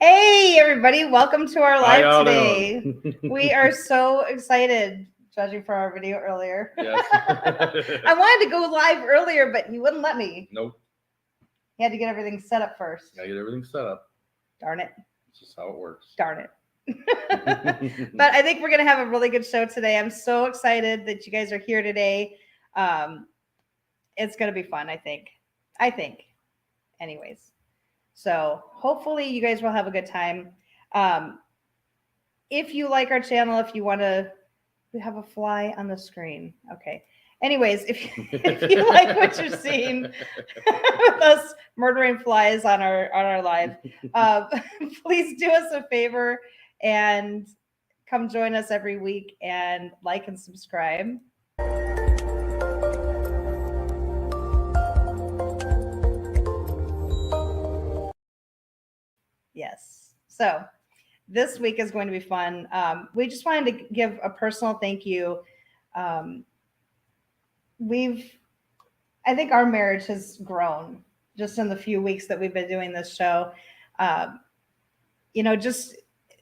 Hey, everybody. Welcome to our Hi, live y'all today. doing? We are so excited, judging from our video earlier. Yes. I wanted to go live earlier, but he wouldn't let me. Nope. He had to get everything set up first. Gotta get everything set up. Darn it. This is how it works. Darn it. But I think we're going to have a really good show today. I'm so excited that you guys are here today. It's going to be fun, I think. Anyways. So hopefully you guys will have a good time. If you like our channel, if you want to, we have a fly on the screen. Okay. Anyways, if you like what you're seeing with us murdering flies on our live, please do us a favor and come join us every week and like and subscribe. Yes. So this week is going to be fun. We just wanted to give a personal thank you. I think our marriage has grown just in the few weeks that we've been doing this show. Just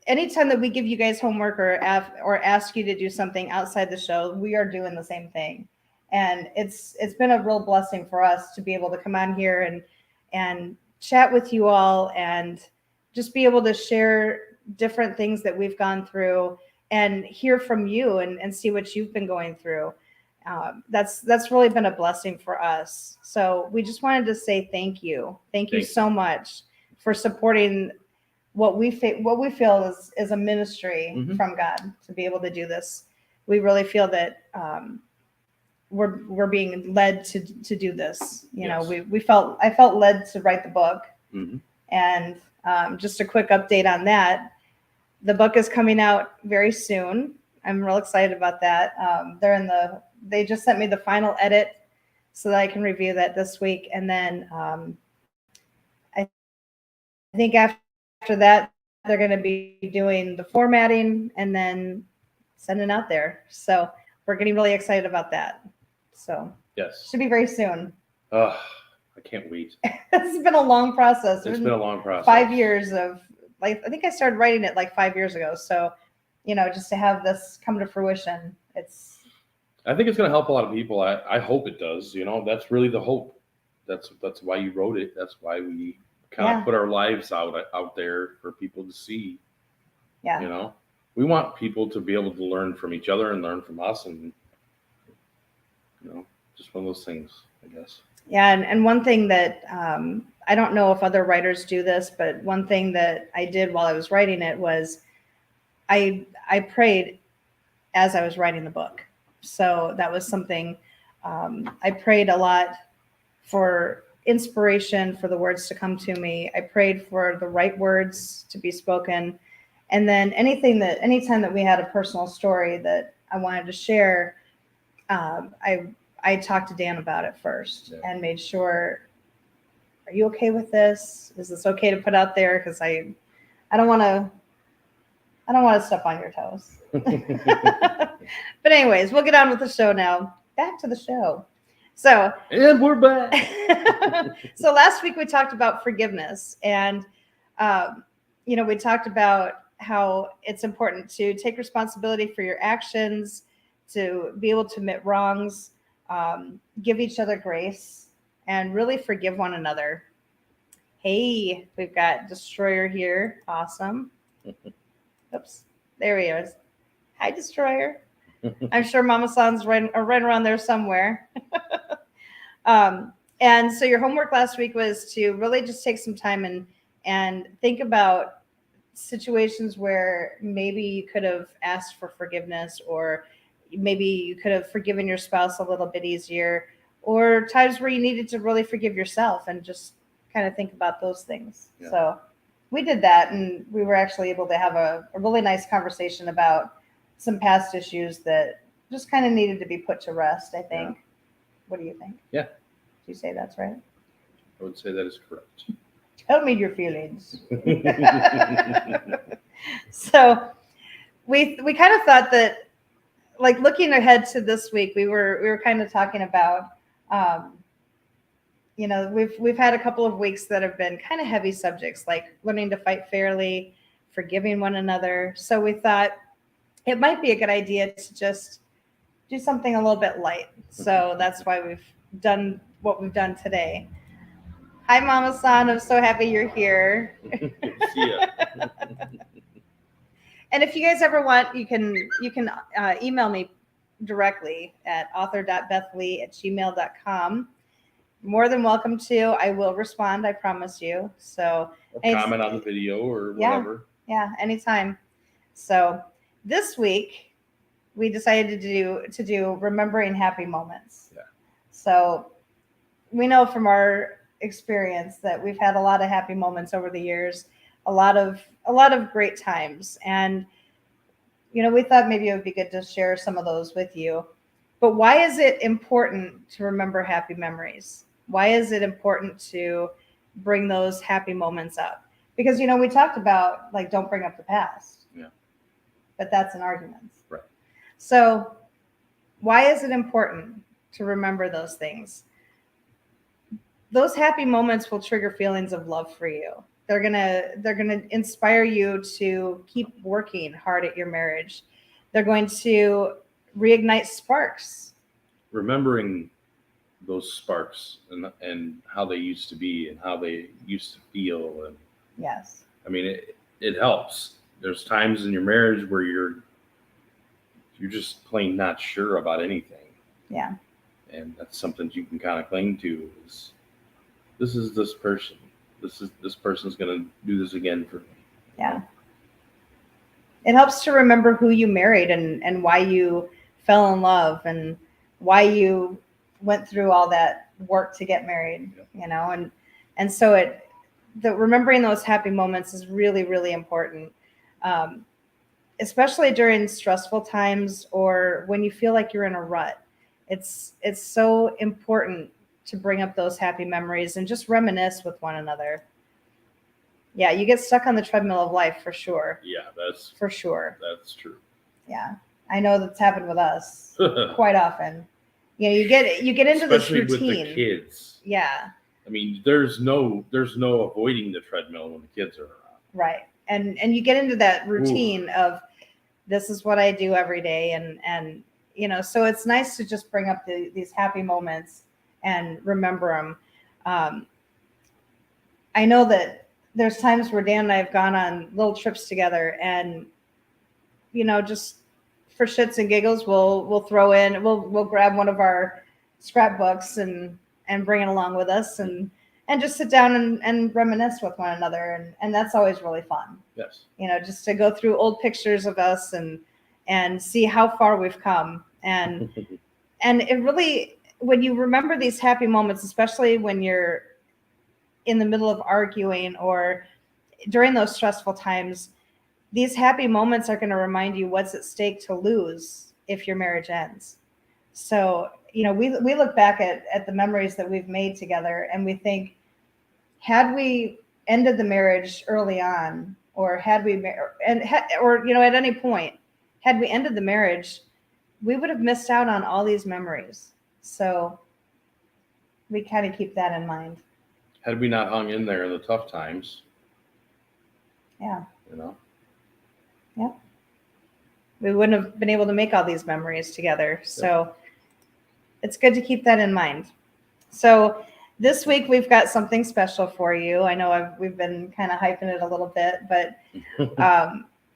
anytime that we give you guys homework or ask you to do something outside the show, we are doing the same thing. And it's been a real blessing for us to be able to come on here and chat with you all and just be able to share different things that we've gone through and hear from you and see what you've been going through. That's really been a blessing for us. So we just wanted to say thank you. Thank you so much for supporting what we feel is a ministry from God to be able to do this. We really feel that we're being led to do this. I felt led to write the book. And just a quick update on that. The book is coming out very soon. I'm real excited about that. They just sent me the final edit so that I can review that this week. And then I think after that, they're going to be doing the formatting and then sending out there. So we're getting really excited about that. So yes, should be very soon. I can't wait. It's been a long process. It's been a long process. 5 years of, I think I started writing it 5 years ago. So, just to have this come to fruition, I think it's going to help a lot of people. I hope it does. That's really the hope. That's why you wrote it. That's why we kind of put our lives out there for people to see. Yeah. We want people to be able to learn from each other and learn from us, and just one of those things, I guess. Yeah, and one thing that I don't know if other writers do this, but one thing that I did while I was writing it was I prayed as I was writing the book. So that was something I prayed a lot for inspiration, for the words to come to me. I prayed for the right words to be spoken. And then anytime that we had a personal story that I wanted to share, I talked to Dan about it first and made sure, are you okay with this? Is this okay to put out there? Because I don't want to step on your toes. But anyways, we'll get on with the show now. Back to the show. And we're back. So last week we talked about forgiveness, and we talked about how it's important to take responsibility for your actions, to be able to admit wrongs, give each other grace, and really forgive one another. Hey, we've got Destroyer here. Awesome. Oops, there he is. Hi, Destroyer. I'm sure Mama San's right around there somewhere. And so your homework last week was to really just take some time and think about situations where maybe you could have asked for forgiveness, or maybe you could have forgiven your spouse a little bit easier, or times where you needed to really forgive yourself, and just kind of think about those things. Yeah. So we did that, and we were actually able to have a really nice conversation about some past issues that just kind of needed to be put to rest, I think. Yeah. What do you think? Yeah. Do you say that's right? I would say that is correct. Tell me your feelings. So we kind of thought that, looking ahead to this week, we were kind of talking about we've had a couple of weeks that have been kind of heavy subjects, like learning to fight fairly, forgiving one another. So we thought it might be a good idea to just do something a little bit light. So that's why we've done what we've done today. Hi, Mama San. I'm so happy you're here. See ya. And if you guys ever want, you can email me directly at author.bethlee@gmail.com. More than welcome to. I will respond, I promise you. So or comment on the video or whatever. Yeah, anytime. So this week we decided to do remembering happy moments. Yeah. So we know from our experience that we've had a lot of happy moments over the years, a lot of great times, and we thought maybe it would be good to share some of those with you. But why is it important to remember happy memories? Why is it important to bring those happy moments up? Because we talked about, like, don't bring up the past. Yeah. But that's an argument. Right. So why is it important to remember those things? Those happy moments will trigger feelings of love for you. They're gonna inspire you to keep working hard at your marriage. They're going to reignite sparks. Remembering those sparks and how they used to be and how they used to feel, and yes, I mean it helps. There's times in your marriage where you're just plain not sure about anything. Yeah. And that's something you can kind of cling to. This is this person. This person's gonna do this again for me. Yeah. It helps to remember who you married and why you fell in love and why you went through all that work to get married. Yeah. And so remembering those happy moments is really, really important, especially during stressful times or when you feel like you're in a rut. It's so important to bring up those happy memories and just reminisce with one another. Yeah, you get stuck on the treadmill of life for sure. Yeah, that's for sure. That's true. Yeah, I know that's happened with us quite often. You get into especially this routine with the kids. Yeah. I mean, there's no avoiding the treadmill when the kids are around. Right, and you get into that routine of this is what I do every day, and so it's nice to just bring up these happy moments and remember them. I know that there's times where Dan and I have gone on little trips together, and just for shits and giggles, we'll throw in, we'll grab one of our scrapbooks and bring it along with us, and just sit down and reminisce with one another, and that's always really fun. Yes. Just to go through old pictures of us and see how far we've come, and it really, when you remember these happy moments, especially when you're in the middle of arguing or during those stressful times, these happy moments are going to remind you what's at stake to lose if your marriage ends. So, we look back at the memories that we've made together, and we think, had we ended the marriage early on, or at any point, had we ended the marriage, we would have missed out on all these memories. So we kind of keep that in mind. Had we not hung in there in the tough times. Yeah. Yep. We wouldn't have been able to make all these memories together. So it's good to keep that in mind. So this week we've got something special for you. I know we've been kind of hyping it a little bit, but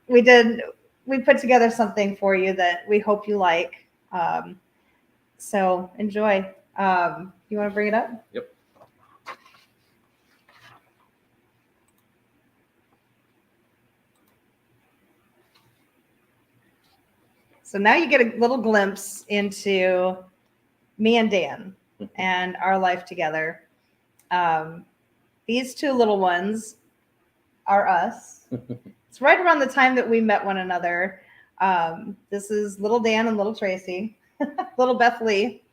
we put together something for you that we hope you like. So enjoy. You want to bring it up? Yep. So now you get a little glimpse into me and Dan and our life together. These two little ones are us. It's right around the time that we met one another. This is little Dan and little Tracy, little Beth Lee.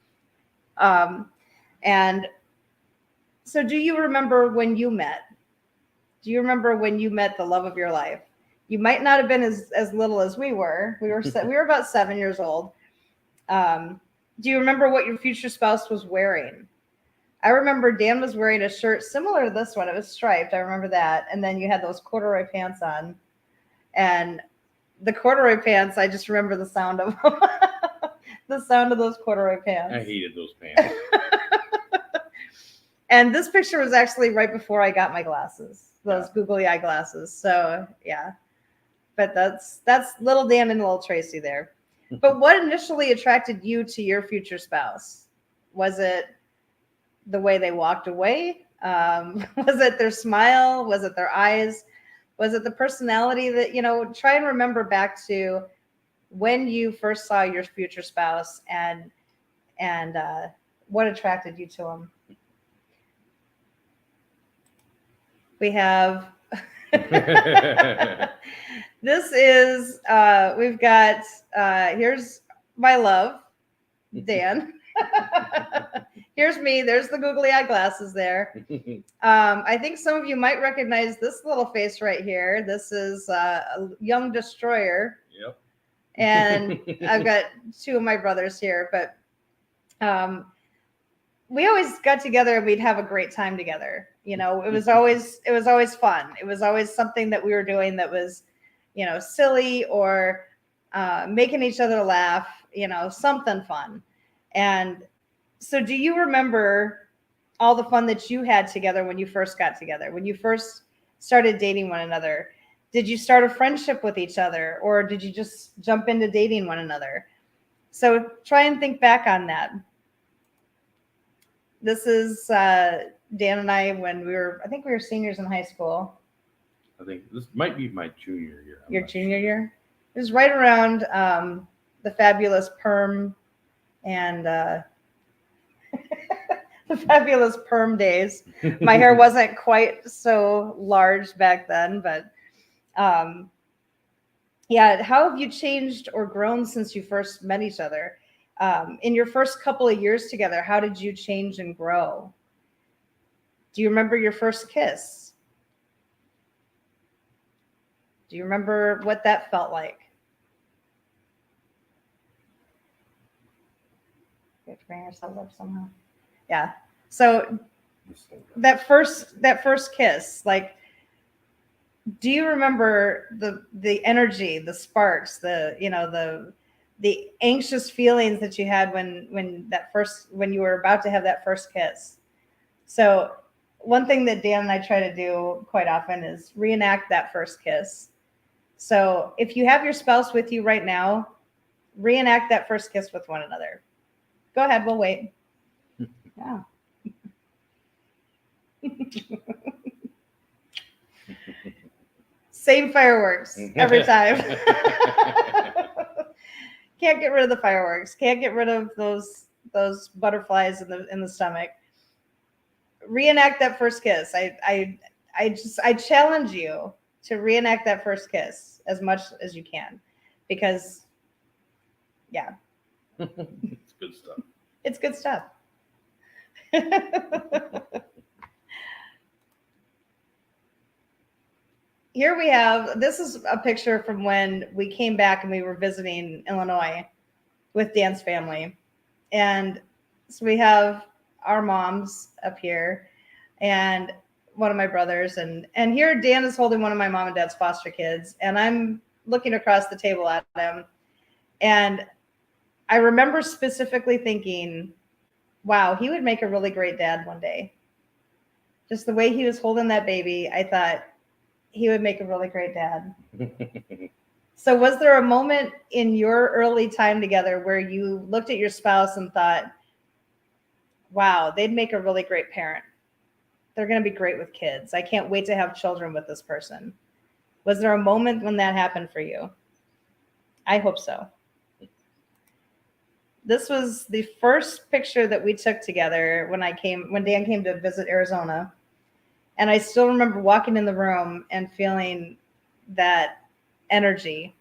And so do you remember when you met? Do you remember when you met the love of your life? You might not have been as little as we were. We were about 7 years old. Do you remember what your future spouse was wearing? I remember Dan was wearing a shirt similar to this one. It was striped. I remember that. And then you had those corduroy pants on. And the corduroy pants, I just remember the sound of them. The sound of those corduroy pants. I hated those pants. And this picture was actually right before I got my glasses, those googly eye glasses. So yeah, but that's little Dan and little Tracy there. But what initially attracted you to your future spouse? Was it the way they walked away? Was it their smile? Was it their eyes? Was it the personality that, try and remember back to when you first saw your future spouse and what attracted you to him? We have, this is, we've got, here's my love, Dan. Here's me. There's the googly eye glasses there. I think some of you might recognize this little face right here. This is a young destroyer. Yep. And I've got two of my brothers here, but we always got together and we'd have a great time together. It was always fun. It was always something that we were doing that was, silly or making each other laugh, something fun. And so do you remember all the fun that you had together when you first got together, when you first started dating one another? Did you start a friendship with each other, or did you just jump into dating one another? So try and think back on that. This is Dan and I when I think we were seniors in high school. I think this might be my junior year. Your junior year? It was right around the fabulous perm and the fabulous perm days. My hair wasn't quite so large back then, but yeah. How have you changed or grown since you first met each other? In your first couple of years together, how did you change and grow? Do you remember your first kiss? Do you remember what that felt like? We have to bring ourselves up somehow. Yeah. So that first kiss, like, do you remember the energy, the sparks, the anxious feelings that you had when you were about to have that first kiss? So one thing that Dan and I try to do quite often is reenact that first kiss. So if you have your spouse with you right now, reenact that first kiss with one another. Go ahead, we'll wait. Yeah. Same fireworks every time. Can't get rid of the fireworks. Can't get rid of those butterflies in the stomach. Reenact that first kiss. I challenge you to reenact that first kiss as much as you can, because yeah. It's good stuff. It's good stuff. Here we have, this is a picture from when we came back and we were visiting Illinois with Dan's family. And so we have our moms up here and one of my brothers. And here Dan is holding one of my mom and dad's foster kids. And I'm looking across the table at him. And I remember specifically thinking, wow, he would make a really great dad one day. Just the way he was holding that baby, I thought he would make a really great dad. So was there a moment in your early time together where you looked at your spouse and thought, wow, they'd make a really great parent. They're going to be great with kids. I can't wait to have children with this person. Was there a moment when that happened for you? I hope so. This was the first picture that we took together when Dan came to visit Arizona. And I still remember walking in the room and feeling that energy,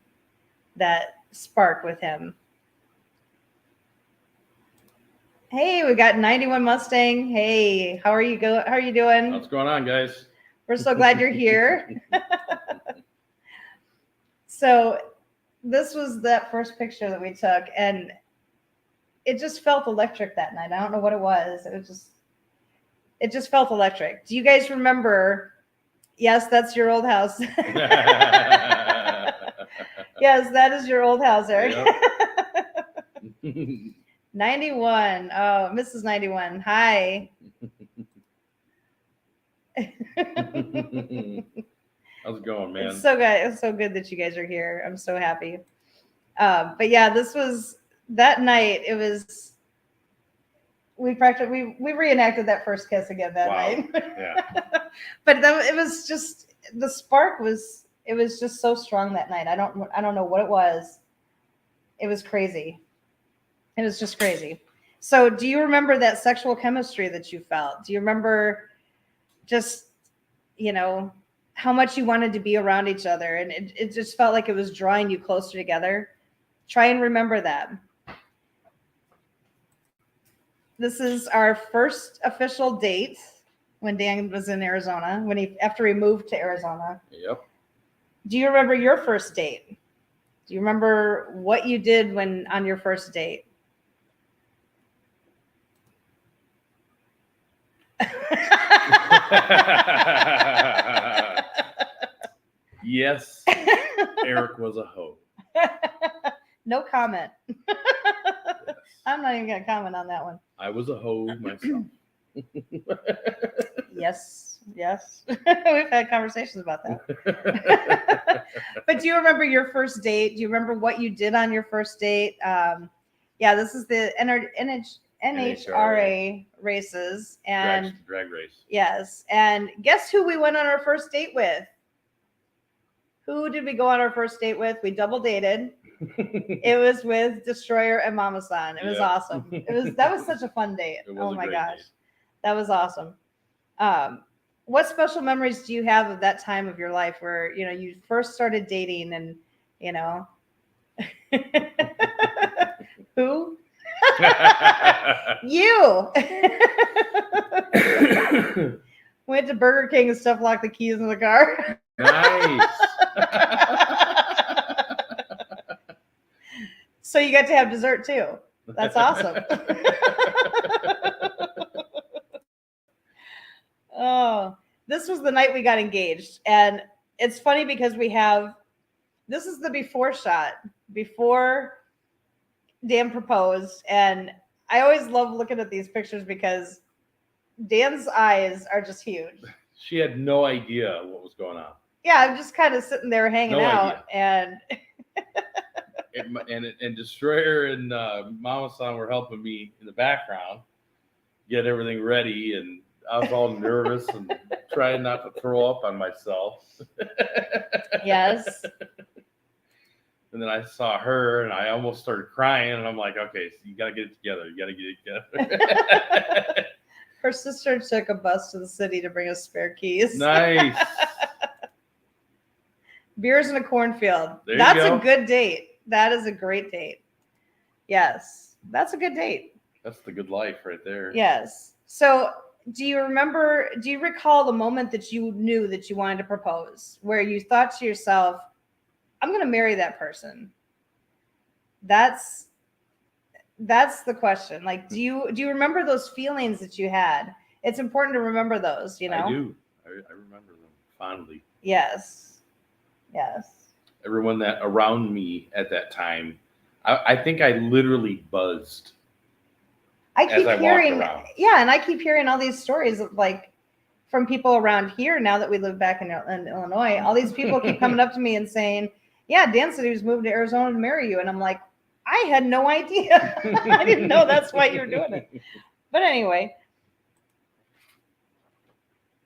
that spark with him. Hey, we got 91 Mustang. Hey, how are you doing? What's going on, guys? We're so glad you're here. So this was that first picture that we took, and it just felt electric that night. I don't know what it was. It was just, It just felt electric. Do you guys remember? Yes, that's your old house. Yes, that is your old house, Eric. Yep. 91. Oh, Mrs. 91. Hi. How's it going, man? It's so good. It's so good that you guys are here. I'm so happy. But yeah, this was that night. It was. We reenacted that first kiss again that night. Yeah. But it was just the spark was. It was just so strong that night. I don't know what it was. It was crazy. It was just crazy. So, do you remember that sexual chemistry that you felt? Do you remember just, how much you wanted to be around each other? And it just felt like it was drawing you closer together. Try and remember that. This is our first official date when Dan was in Arizona, after he moved to Arizona. Yep. Do you remember your first date? Do you remember what you did on your first date? Yes, Eric was a hoe. No comment. Yes. I'm not even going to comment on that one. I was a hoe myself. Yes. We've had conversations about that. But do you remember your first date? Do you remember what you did on your first date? This is the NHRA races. And drag race. Yes. And guess who we went on our first date with? Who did we go on our first date with? We double dated. It was with Destroyer and Mama San. It was awesome. That was such a fun date. Oh my gosh. Date. That was awesome. What special memories do you have of that time of your life where, you first started dating and, who? You. Went to Burger King and stuff, locked the keys in the car. Nice. So you got to have dessert too. That's awesome. Oh, this was the night we got engaged. And it's funny because this is the before shot, before Dan proposed. And I always love looking at these pictures because Dan's eyes are just huge. She had no idea what was going on. Yeah, I'm just kind of sitting there hanging out. And and Destroyer and Mama San were helping me in the background get everything ready, and I was all nervous and trying not to throw up on myself. Yes. And then I saw her, and I almost started crying, and I'm like, okay, so you got to get it together. Her sister took a bus to the city to bring us spare keys. Nice. Beers in a cornfield. That's a good date. That is a great date. Yes, that's a good date. That's the good life right there. Yes. So do you recall the moment that you knew that you wanted to propose, where you thought to yourself, I'm going to marry that person? That's the question. Like, do you remember those feelings that you had? It's important to remember those, I do. I remember them fondly. Yes. Everyone that around me at that time, I think I literally buzzed. I keep hearing all these stories of from people around here now that we live back in Illinois. All these people keep coming up to me and saying, yeah, Dan said he was moving to Arizona to marry you. And I'm like, I had no idea. I didn't know that's why you were doing it. But anyway,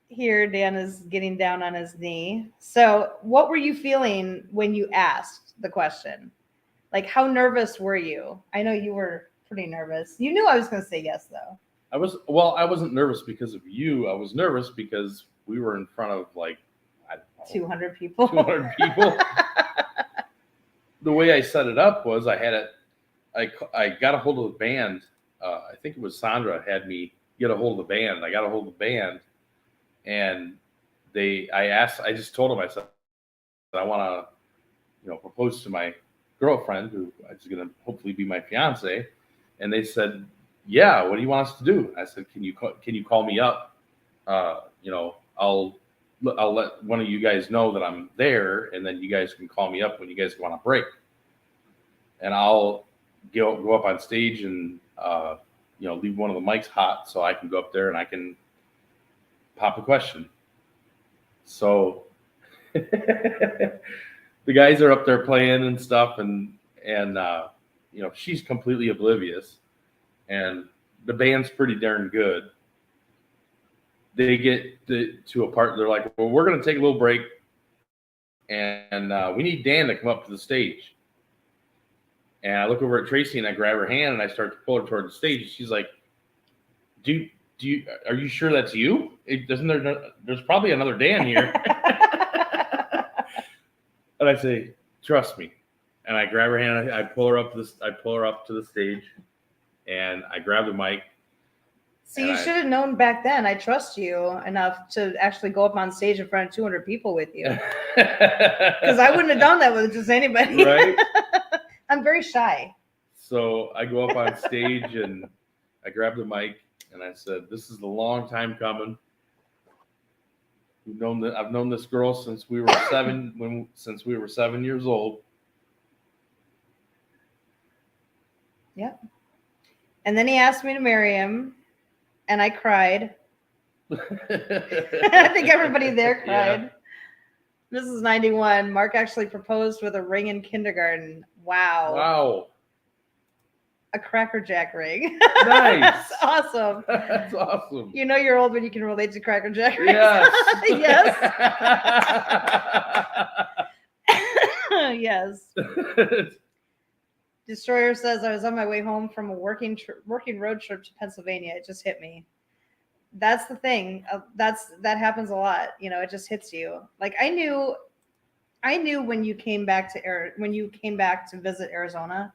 here Dan is getting down on his knee. So what were you feeling when you asked the question? Like, how nervous were you? I know you were pretty nervous. You knew I was going to say yes, though. I wasn't nervous because of you. I was nervous because we were in front of 200 people. 200 people. The way I set it up was I got a hold of the band. I think it was Sandra had me get a hold of the band. I got a hold of the band, and I just told them, I said, I want to, propose to my girlfriend, who is going to hopefully be my fiance. And they said, yeah, what do you want us to do? I said, can you call me up I'll let one of you guys know that I'm there, and then you guys can call me up when you guys go on a break, and I'll go up on stage and leave one of the mics hot so I can go up there and I can pop a question. So the guys are up there playing and stuff, and she's completely oblivious, and the band's pretty darn good. They get to a part, they're like, well, we're going to take a little break, and we need Dan to come up to the stage. And I look over at Tracy and I grab her hand and I start to pull her toward the stage. And she's like, are you sure that's you? There's probably another Dan here. And I say, trust me. And I grab her hand, I pull her up to the stage, and I grab the mic. See, you should have known back then. I trust you enough to actually go up on stage in front of 200 people with you. Because I wouldn't have done that with just anybody. Right? I'm very shy. So I go up on stage and I grab the mic and I said, this is a long time coming. I've known this girl since we were 7 years old. Yep. And then he asked me to marry him. And I cried. I think everybody there cried. Yeah. This is 91. Mark actually proposed with a ring in kindergarten. Wow. A Cracker Jack ring. Nice. That's awesome. That's awesome. You know you're old when you can relate to Cracker Jack rings. Yes. Yes. Destroyer says, I was on my way home from a working road trip to Pennsylvania. It just hit me. That's the thing. That happens a lot. It just hits you. Like I knew when you came back to visit Arizona,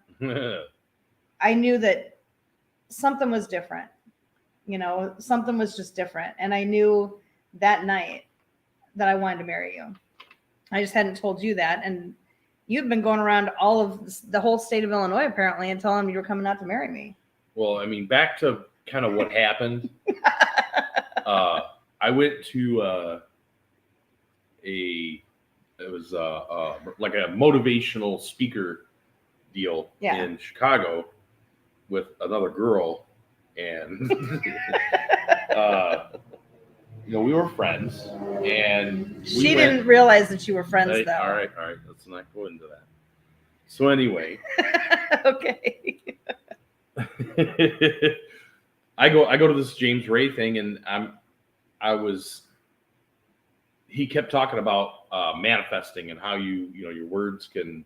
I knew that something was different. Something was just different. And I knew that night that I wanted to marry you. I just hadn't told you that. And you've been going around all of the whole state of Illinois, apparently, and telling them you were coming out to marry me. Well, I mean, back to kind of what happened. I went to like a motivational speaker deal in Chicago with another girl, and we were friends, and she didn't realize that you were friends, though. All right, let's not go into that. So anyway, okay. I go to this James Ray thing, and he kept talking about manifesting and how your words can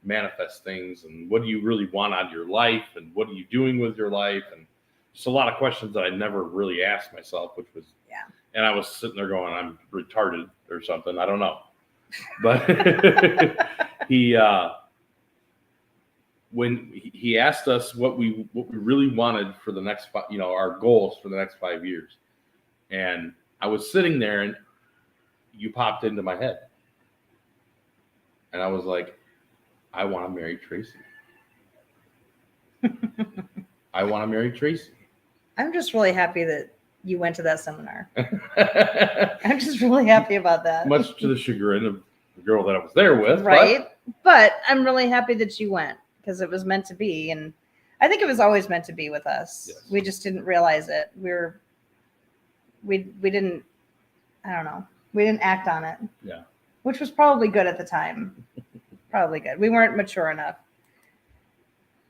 manifest things, and what do you really want out of your life, and what are you doing with your life, and just a lot of questions that I never really asked myself, which was and I was sitting there going, I'm retarded or something, I don't know, but when he asked us what we really wanted for the next our goals for the next 5 years, and I was sitting there and you popped into my head, and I was like, I want to marry Tracy. I want to marry Tracy. I'm just really happy that you went to that seminar. I'm just really happy about that. Much to the chagrin of the girl that I was there with. Right. But I'm really happy that you went, because it was meant to be. And I think it was always meant to be with us. Yes. We just didn't realize it. We didn't, I don't know. We didn't act on it. Yeah. Which was probably good at the time. Probably good. We weren't mature enough.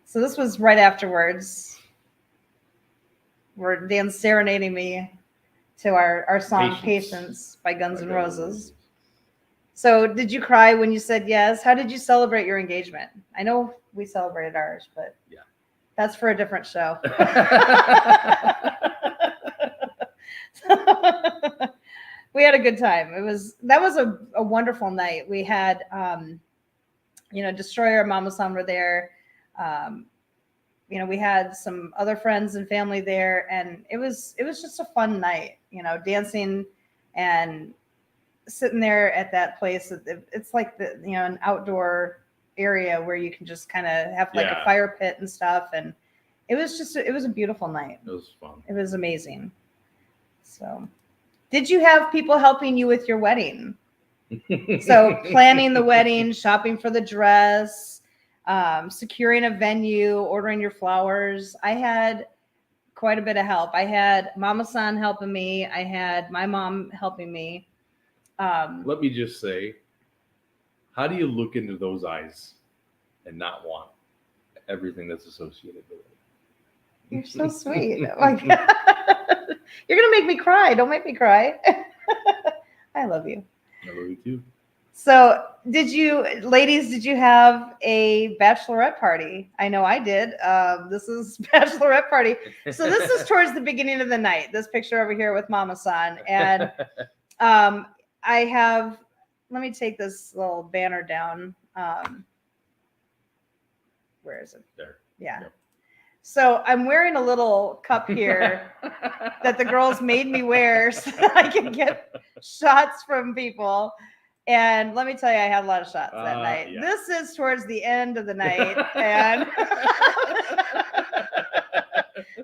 So this was right afterwards, where Dan's serenading me to our song Patience by Guns N' Roses. So did you cry when you said yes? How did you celebrate your engagement? I know we celebrated ours, but that's for a different show. We had a good time. That was a wonderful night. We had Destroyer and Mama San were there. We had some other friends and family there, and it was just a fun night, dancing and sitting there at that place. It's like an outdoor area where you can just kind of have like a fire pit and stuff. And it was a beautiful night. It was fun. It was amazing. So Did you have people helping you with your wedding? So planning the wedding, shopping for the dress, securing a venue, ordering your flowers. I had quite a bit of help. I had Mama San helping me. I had my mom helping me. Let me just say, how do you look into those eyes and not want everything that's associated with it? You're so sweet. Like, you're gonna make me cry. Don't make me cry. I love you. I love you too. So, ladies, did you have a bachelorette party? I know I did. This is bachelorette party. So this is towards the beginning of the night. This picture over here with Mama San, and I have. Let me take this little banner down. Where is it? There. Yeah. Yep. So I'm wearing a little cup here that the girls made me wear so that I can get shots from people. And let me tell you, I had a lot of shots that night. Yeah. This is towards the end of the night. And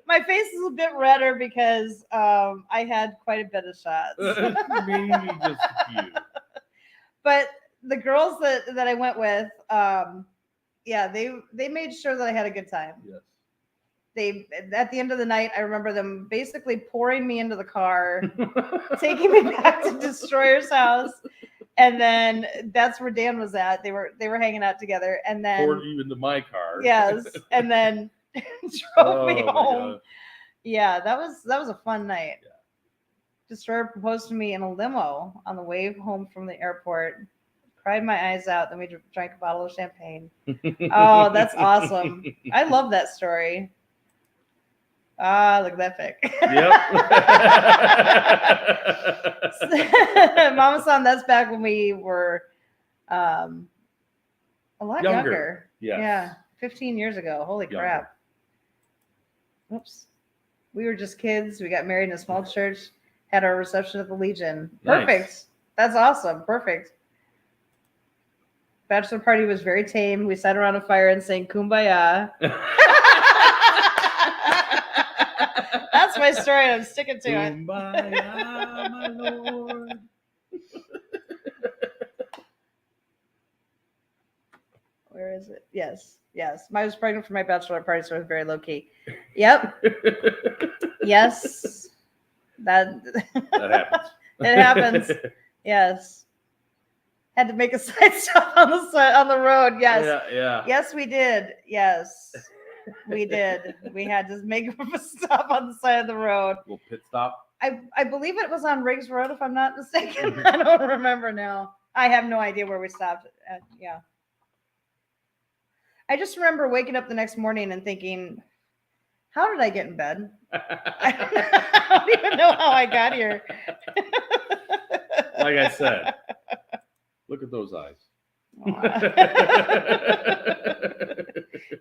my face is a bit redder because I had quite a bit of shots. Maybe just a few. But the girls that I went with, yeah, they made sure that I had a good time. Yes. They, at the end of the night, I remember them basically pouring me into the car, taking me back to Destroyer's house, and then that's where Dan was at. They were hanging out together, and then poured you into my car. Yes, and then drove me my home. God. Yeah, that was a fun night. Yeah. Destroyer proposed to me in a limo on the way home from the airport. Cried my eyes out. Then we drank a bottle of champagne. Oh, that's awesome. I love that story. Ah, look at that pic. Yep. Mama San, that's back when we were a lot younger. Yes. Yeah, 15 years ago. Holy crap. Oops. We were just kids. We got married in a small church, had our reception at the Legion. Perfect. Nice. That's awesome. Perfect. Bachelor party was very tame. We sat around a fire and sang Kumbaya. That's my story, and I'm sticking to it. Kumbaya, my Lord. Where is it? Yes. I was pregnant for my bachelor party, so I was very low key. Yep. Yes. That happens. It happens. Yes. Had to make a side stop on the road. Yes. Yeah. Yes, we did. Yes. We did. We had to make a stop on the side of the road. A little pit stop. I believe it was on Riggs Road, if I'm not mistaken. I don't remember now. I have no idea where we stopped at. Yeah. I just remember waking up the next morning and thinking, how did I get in bed? I don't even know how I got here. Like I said, look at those eyes.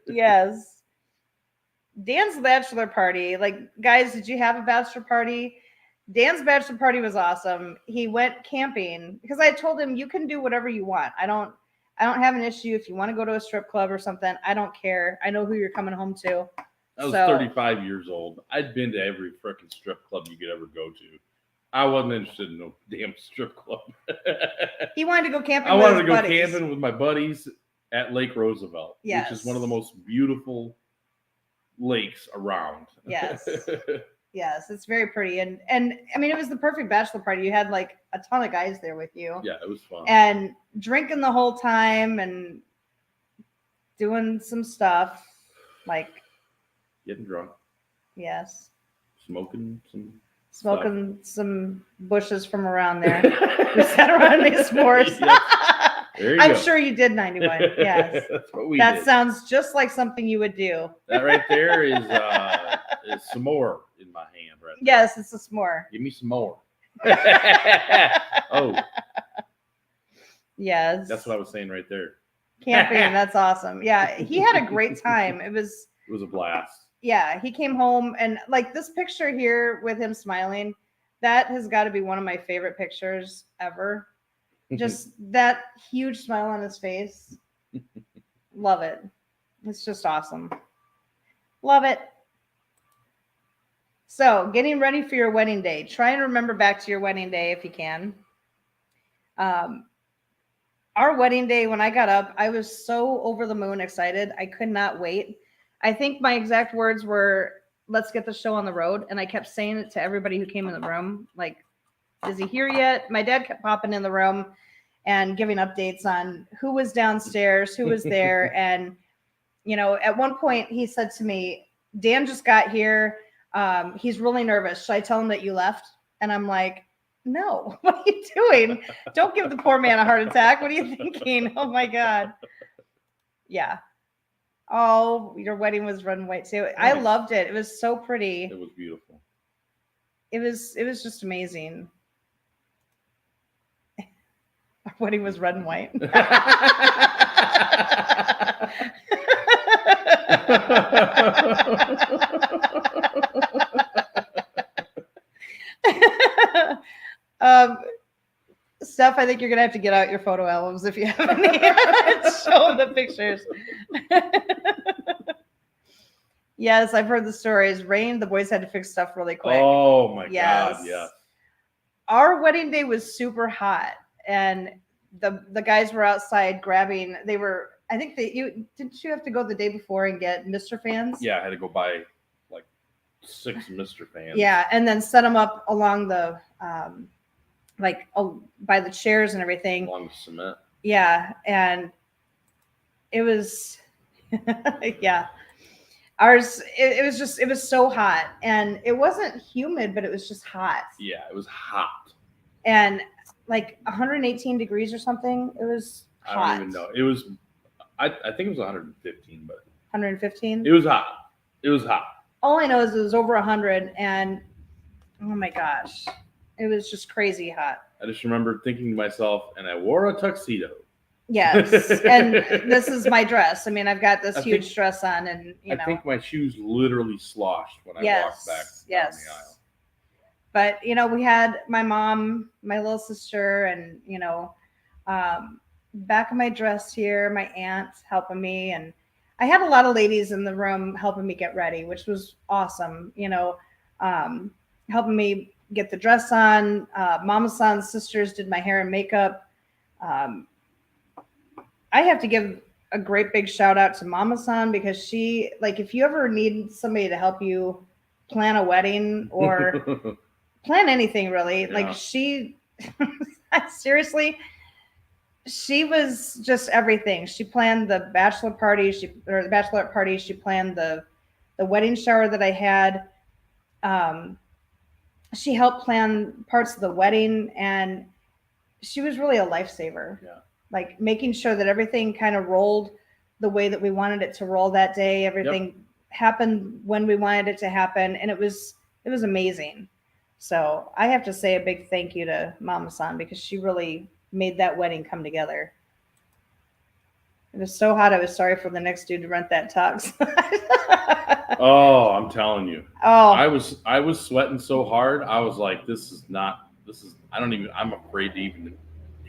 Yes. Dan's bachelor party. Like, guys, did you have a bachelor party? Dan's bachelor party was awesome. He went camping because I told him you can do whatever you want. I don't have an issue if you want to go to a strip club or something. I don't care. I know who you're coming home to. I was 35 years old. I'd been to every freaking strip club you could ever go to. I wasn't interested in no damn strip club. He wanted to go camping. I wanted to go buddies. camping with my buddies at Lake Roosevelt, Yes. which is one of the most beautiful lakes around. Yes. Yes, it's very pretty. And I mean, it was the perfect bachelor party. You had like a ton of guys there with you. Yeah, it was fun. And drinking the whole time and doing some stuff like getting drunk. Yes. Smoking some bushes from around there. We sat around and made s'mores. Yes. There you I'm go. sure you did 91. Yes. That's what we that did. Sounds just like something you would do. That right there is some more in my hand right there. Yes, it's a s'more. Give me some more. Oh. Yes. That's what I was saying right there. Camping, that's awesome. Yeah, he had a great time. It was a blast. Yeah, he came home and like this picture here with him smiling, that has got to be one of my favorite pictures ever. Just that huge smile on his face. Love it. It's just awesome. Love it. So, getting ready for your wedding day. Try and remember back to your wedding day if you can. Our wedding day, when I got up, I was so over the moon excited. I could not wait. I think my exact words were, let's get the show on the road. And I kept saying it to everybody who came in the room. Like, is he here yet? My dad kept popping in the room and giving updates on who was downstairs, who was there. And, you know, at one point he said to me, Dan just got here. He's really nervous. Should I tell him that you left? And I'm like, no, what are you doing? Don't give the poor man a heart attack. What are you thinking? Oh my God. Yeah. Oh, your wedding was red and white too. Nice. I loved it. It was so pretty. It was beautiful. It was just amazing. Our wedding was red and white. Steph, I think you're gonna have to get out your photo albums if you have any. Show the pictures. Yes, I've heard the stories. Rain, the boys had to fix stuff really quick. Oh my God, yeah. Our wedding day was super hot, and the guys were outside grabbing. They were. I think didn't you have to go the day before and get Mr. fans? Yeah, I had to go buy like 6 Mr. fans. Yeah, and then set them up along the by the chairs and everything. Along the cement. Yeah, and it was yeah. Ours, it was so hot, and it wasn't humid, but it was just hot. Yeah, it was hot. And like 118 degrees or something. It was hot. I don't even know. It was, I think it was 115, but 115. It was hot. It was hot. All I know is it was over 100, and oh my gosh, it was just crazy hot. I just remember thinking to myself, and I wore a tuxedo. Yes, and this is my dress. I mean, I've got this huge dress on, and you know. I think my shoes literally sloshed when I walked back down the aisle. But you know, we had my mom, my little sister, and you know, back of my dress here, my aunt helping me, and I had a lot of ladies in the room helping me get ready, which was awesome. You know, helping me get the dress on. Mama San's sisters did my hair and makeup. I have to give a great big shout out to Mama San, because she, like, if you ever need somebody to help you plan a wedding or plan anything really, like she, seriously, she was just everything. She planned the bachelor party, the bachelorette party. She planned the wedding shower that I had. She helped plan parts of the wedding, and she was really a lifesaver. Yeah. Like making sure that everything kind of rolled the way that we wanted it to roll that day. Everything happened when we wanted it to happen. And it was amazing. So I have to say a big thank you to Mama San, because she really made that wedding come together. It was so hot. I was sorry for the next dude to rent that tux. Oh, I'm telling you. Oh, I was sweating so hard. I was like, I'm afraid to even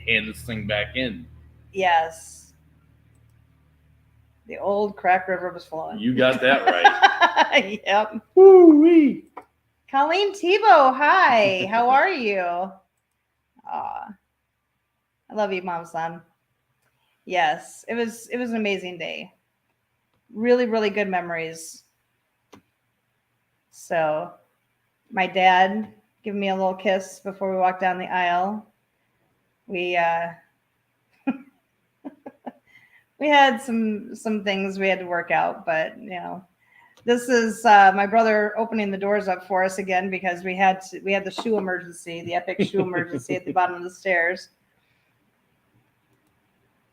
hand this thing back in. Yes. The old Crack River was flowing. You got that right. Yep. Woo-wee. Colleen Tebow, hi. How are you? Aw. I love you, Mom Son. Yes, it was an amazing day. Really, really good memories. So my dad gave me a little kiss before we walked down the aisle. We we had some things we had to work out, but you know, this is my brother opening the doors up for us again, because we had the shoe emergency, the epic shoe emergency at the bottom of the stairs.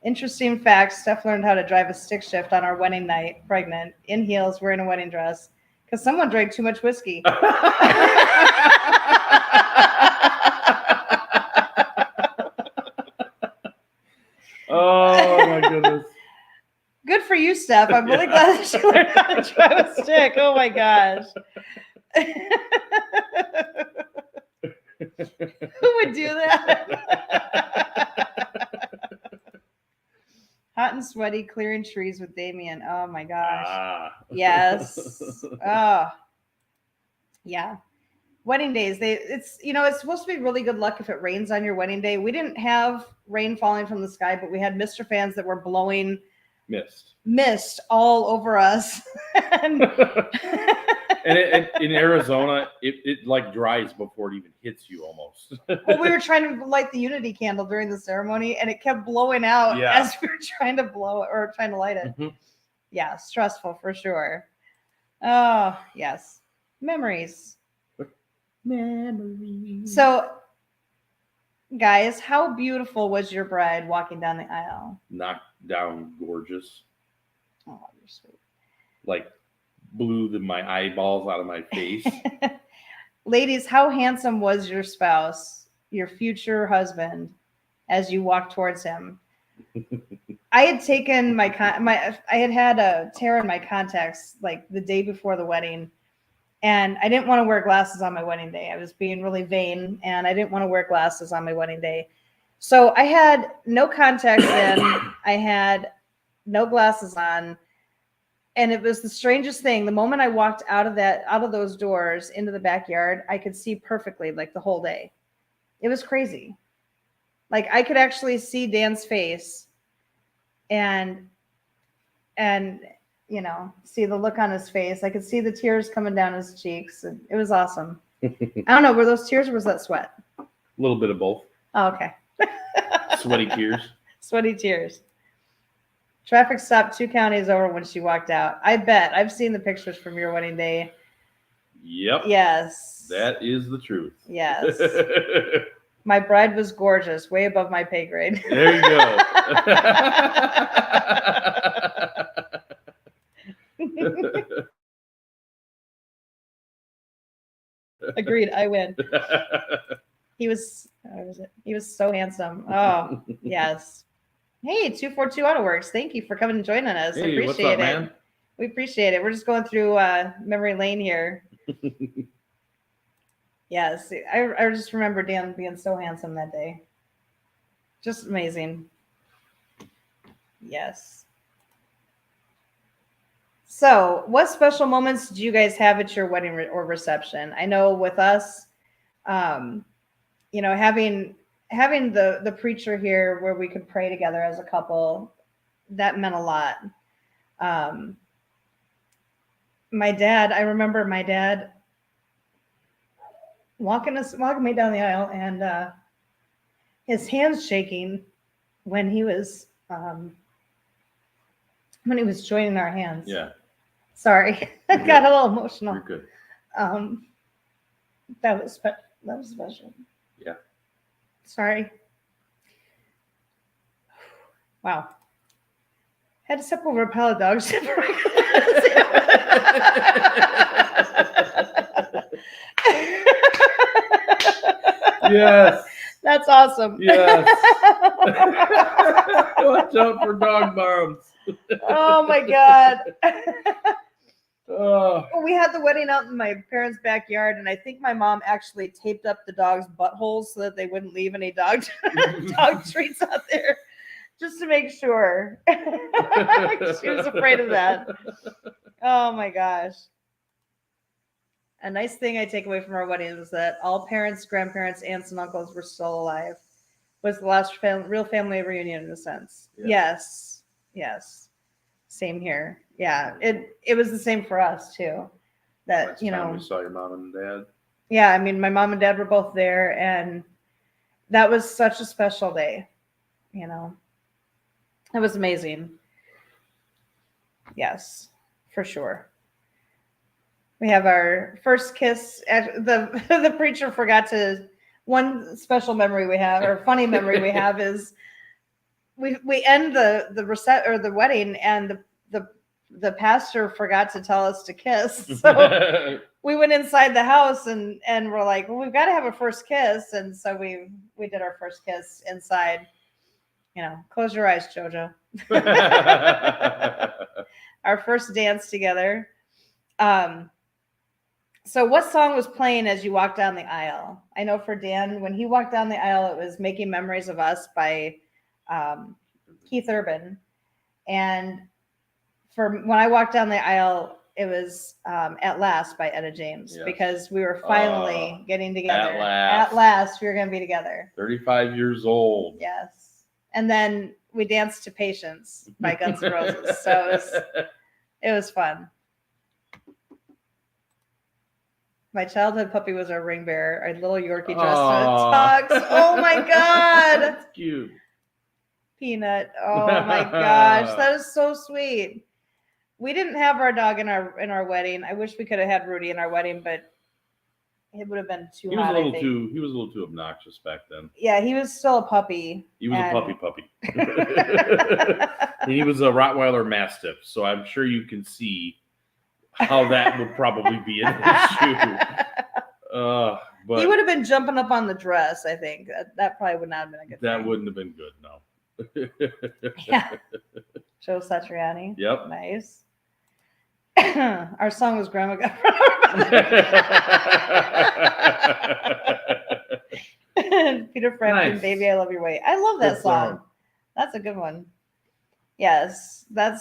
Interesting fact: Steph learned how to drive a stick shift on our wedding night, pregnant, in heels, wearing a wedding dress, because someone drank too much whiskey. Oh my goodness. Good for you, Steph. I'm really glad that you learned how to drive a stick. Oh my gosh. Who would do that? Hot and sweaty, clearing trees with Damien. Oh my gosh. Yes. Oh. Yeah. Wedding days, it's it's supposed to be really good luck if it rains on your wedding day. We didn't have rain falling from the sky, but we had mister fans that were blowing mist all over us. and And in Arizona, it like dries before it even hits you almost. well, we were trying to light the unity candle during the ceremony, and it kept blowing out as we were trying to blow it or trying to light it. Mhm. Yeah, stressful for sure. Oh, yes. Memories. So, guys, how beautiful was your bride walking down the aisle? Knocked down gorgeous. Oh, you're sweet. Like blew my eyeballs out of my face. Ladies, how handsome was your spouse, your future husband, as you walked towards him? I had taken I had a tear in my contacts like the day before the wedding, and I didn't want to wear glasses on my wedding day. I was being really vain, and I didn't want to wear glasses on my wedding day. So I had no contacts in. I had no glasses on. And it was the strangest thing. The moment I walked out of those doors into the backyard, I could see perfectly like the whole day. It was crazy. Like I could actually see Dan's face and see the look on his face. I could see the tears coming down his cheeks. And it was awesome. I don't know, were those tears or was that sweat? A little bit of both. Oh, okay. Sweaty tears. Sweaty tears. Traffic stopped 2 counties over when she walked out. I bet. I've seen the pictures from your wedding day. Yep. Yes. That is the truth. Yes. My bride was gorgeous, way above my pay grade. There you go. Agreed. I win. He was so handsome. Oh, yes. Hey, 242 AutoWorks. Thank you for coming and joining us. Hey, I appreciate what's up, it. man? We appreciate it. We're just going through memory lane here. Yes. I just remember Dan being so handsome that day. Just amazing. Yes. So, what special moments did you guys have at your wedding or reception? I know with us, having the preacher here where we could pray together as a couple, that meant a lot. I remember my dad walking me down the aisle and his hands shaking when he was joining our hands. Yeah. Sorry, I got a little emotional. You're good. That was special. Yeah. Sorry. Wow. Had to step over a pile of dog shit. Yes. That's awesome. Yes. Watch out for dog bombs. Oh my God. Oh. We had the wedding out in my parents' backyard, and I think my mom actually taped up the dogs' buttholes so that they wouldn't leave any dog treats out there, just to make sure. She was afraid of that. Oh my gosh. A nice thing I take away from our wedding is that all parents, grandparents, aunts, and uncles were still alive. Was the last real family reunion in a sense. Yeah. Yes. Same here. Yeah. It was the same for us too. That, Last time we saw your mom and dad. Yeah, I mean, my mom and dad were both there, and that was such a special day. It was amazing. Yes, for sure. We have our first kiss. The preacher forgot to. One special memory we have, or funny memory we have, is we end the wedding, and the pastor forgot to tell us to kiss. So we went inside the house and we're like, well, we've got to have a first kiss, and so we did our first kiss inside. Close your eyes, Jojo. Our first dance together. So what song was playing as you walked down the aisle? I know for Dan, when he walked down the aisle, it was Making Memories of Us by Keith Urban. And for when I walked down the aisle, it was At Last by Etta James, Yes. because we were finally getting together. At last, we were going to be together. 35 years old. Yes. And then we danced to Patience by Guns N' Roses. So it was fun. My childhood puppy was our ring bearer, our little Yorkie dressed in a tux. Oh my God. That's cute. Peanut. Oh my gosh. That is so sweet. We didn't have our dog in our wedding. I wish we could have had Rudy in our wedding, but it would have been too hot. He was a little too obnoxious back then. Yeah, he was still a puppy. He was a puppy. And he was a Rottweiler Mastiff, so I'm sure you can see how that would probably be an issue. But he would have been jumping up on the dress, I think. That probably would not have been a good thing. That wouldn't have been good, no. Yeah. Joe Satriani. Yep. Nice. Our song was Grandma Got Peter Frampton, Nice. Baby I Love Your Way. I love that Good song. That's a good one. Yes, that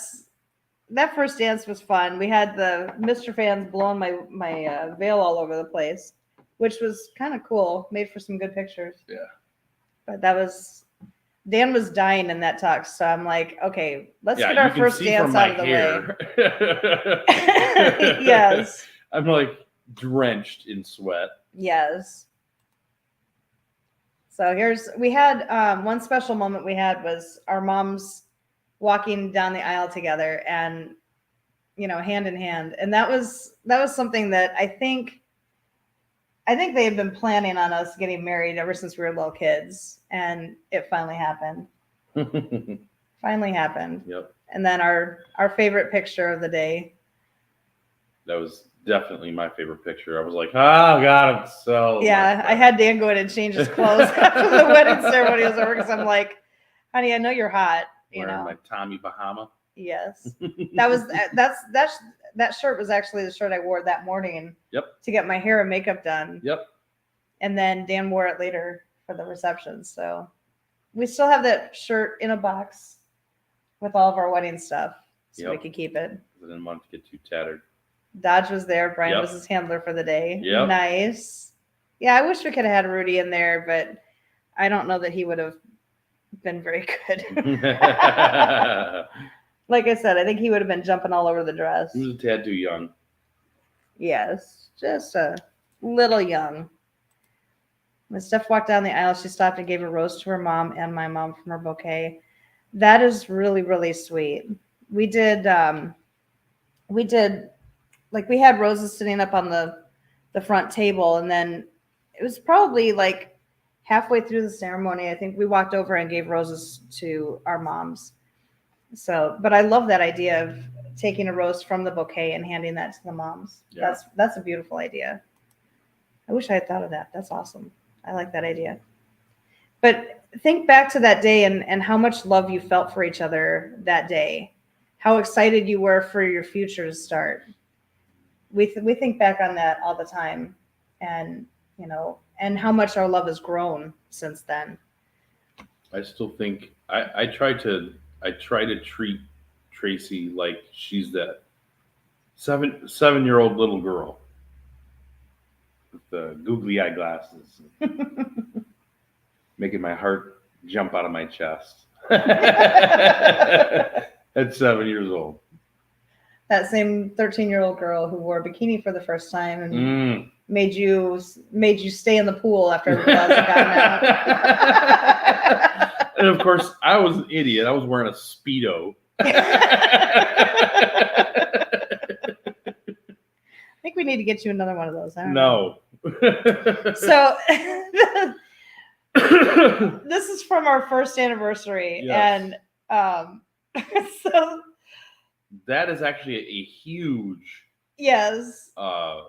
first dance was fun. We had the Mr. fans blowing my veil all over the place, which was kind of cool. Made for some good pictures. Yeah. But Dan was dying in that tux, so I'm like, okay, let's get our first dance out of the way. Yes. I'm like drenched in sweat. Yes. So we had one special moment we had was our moms walking down the aisle together and, hand in hand. And that was something that I think they had been planning on us getting married ever since we were little kids, and it finally happened. Finally happened. Yep. And then our favorite picture of the day. That was definitely my favorite picture. I was like, oh God, I'm so. Yeah, I had Dan go in and change his clothes after the wedding ceremony was over because I'm like, honey, I know you're hot. Wearing my Tommy Bahama. Yes. That shirt was actually the shirt I wore that morning. Yep. To get my hair and makeup done. Yep. And then Dan wore it later for the reception. So we still have that shirt in a box with all of our wedding stuff, so we could keep it. I didn't want it to get too tattered. Dodge was there. Brian was his handler for the day. Yep. Nice. Yeah, I wish we could have had Rudy in there, but I don't know that he would have been very good. Like I said, I think he would have been jumping all over the dress. He was a tad too young. Yes, just a little young. When Steph walked down the aisle, she stopped and gave a rose to her mom and my mom from her bouquet. That is really, really sweet. We had roses sitting up on the front table, and then it was probably like halfway through the ceremony, I think we walked over and gave roses to our moms. So, but I love that idea of taking a rose from the bouquet and handing that to the moms. Yeah. That's a beautiful idea. I wish I had thought of that. That's awesome. I like that idea. But think back to that day and how much love you felt for each other that day. How excited you were for your future to start. We think back on that all the time, and and how much our love has grown since then. I still think I try to treat Tracy like she's that 7-year-old little girl with the googly eye glasses, making my heart jump out of my chest. At 7 years old. That same 13-year-old girl who wore a bikini for the first time and made you stay in the pool after everybody else had gotten out. And of course, I was an idiot. I was wearing a Speedo. I think we need to get you another one of those. No. So this is from our first anniversary, yes. And so that is actually a huge jacuzzi tub.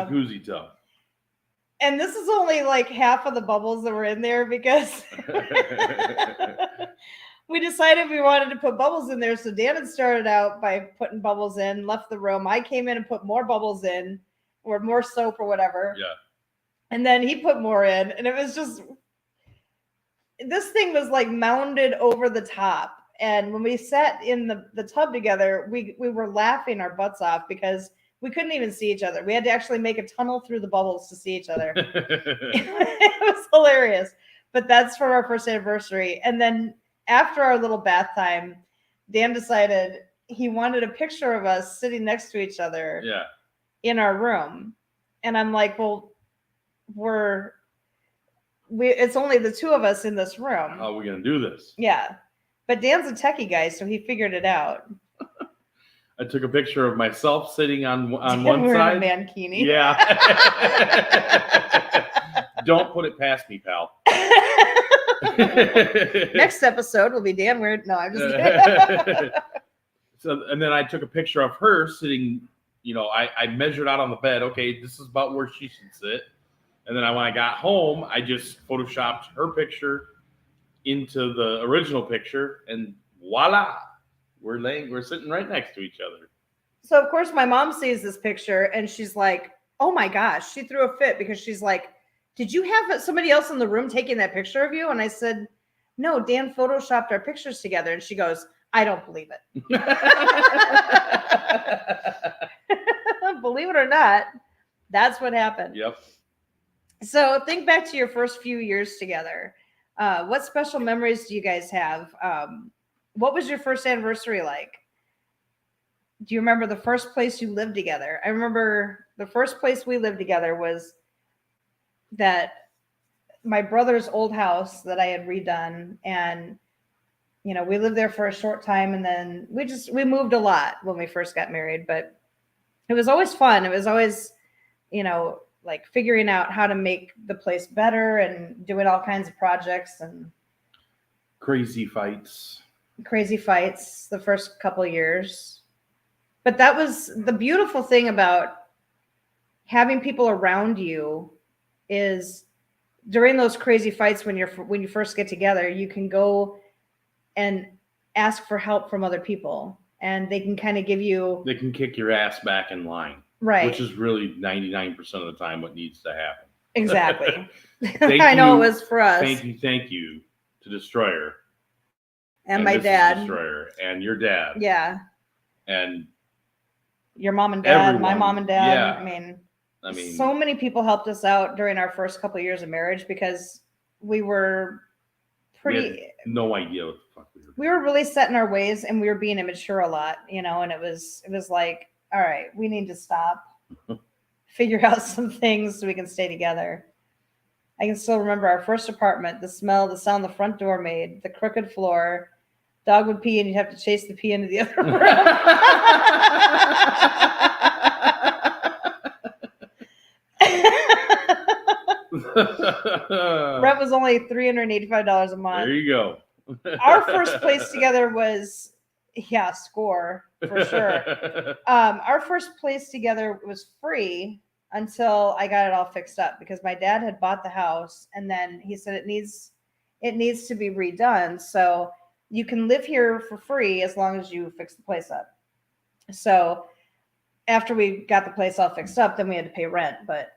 Jacuzzi tub. And this is only like half of the bubbles that were in there because we decided we wanted to put bubbles in there. So Dan had started out by putting bubbles in, left the room. I came in and put more bubbles in, or more soap or whatever. Yeah. And then he put more in, and it was just, this thing was like mounded over the top. And when we sat in the tub together, we were laughing our butts off because we couldn't even see each other. We had to actually make a tunnel through the bubbles to see each other. It was hilarious. But that's from our first anniversary. And then after our little bath time, Dan decided he wanted a picture of us sitting next to each other in our room. And I'm like, well, it's only the two of us in this room. How are we going to do this? Yeah. But Dan's a techie guy, so he figured it out. I took a picture of myself sitting on one side. A mankini. Yeah. Don't put it past me, pal. Next episode will be Dan weird. No, I'm just kidding. So, and then I took a picture of her sitting, I measured out on the bed. Okay, this is about where she should sit. And then when I got home, I just photoshopped her picture into the original picture, and voila, we're sitting right next to each other. So of course my mom sees this picture and she's like, oh my gosh, she threw a fit because she's like, did you have somebody else in the room taking that picture of you? And I said, no, Dan photoshopped our pictures together. And she goes, I don't believe it. Believe it or not, that's what happened. Yep. So think back to your first few years together. What special memories do you guys have? What was your first anniversary like? Do you remember the first place you lived together? I remember the first place we lived together was that my brother's old house that I had redone. And, we lived there for a short time, and then we moved a lot when we first got married, but it was always fun. It was always, like figuring out how to make the place better and doing all kinds of projects and crazy fights the first couple of years. But that was the beautiful thing about having people around you is during those crazy fights when you first get together, you can go and ask for help from other people, and they can kind of they can kick your ass back in line. Right. Which is really 99% of the time what needs to happen. Exactly. I know it was for us. Thank you to Destroyer. And my dad. Destroyer. And your dad. Yeah. And your mom and dad, everyone. My mom and dad. Yeah. I mean, so many people helped us out during our first couple of years of marriage because we were we had no idea what the fuck we were doing. We were really set in our ways, and we were being immature a lot, and it was like, all right, we need to stop, figure out some things so we can stay together. I can still remember our first apartment, the smell, the sound the front door made, the crooked floor. Dog would pee and you'd have to chase the pee into the other room. Rent was only $385 a month. There you go. Our first place together was, score for sure. Our first place together was free until I got it all fixed up because my dad had bought the house, and then he said it needs to be redone. So you can live here for free as long as you fix the place up. So after we got the place all fixed up, then we had to pay rent, but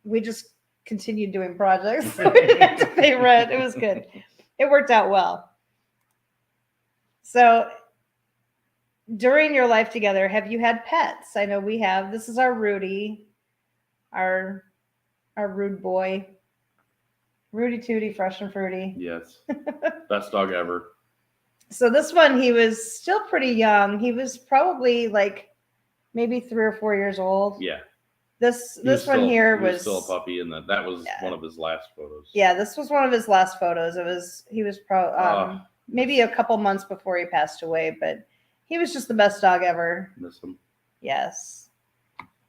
we just continued doing projects. So we didn't have to pay rent. It was good. It worked out well. So during your life together, have you had pets? I know we have. This is our Rudy, our rude boy. Rudy Tooty, fresh and fruity. Yes. Best dog ever. So this one, he was still pretty young. He was probably like maybe 3 or 4 years old. Yeah. This one here was still a puppy, and that was one of his last photos. Yeah, this was one of his last photos. He was maybe a couple months before he passed away, but he was just the best dog ever. Miss him. Yes.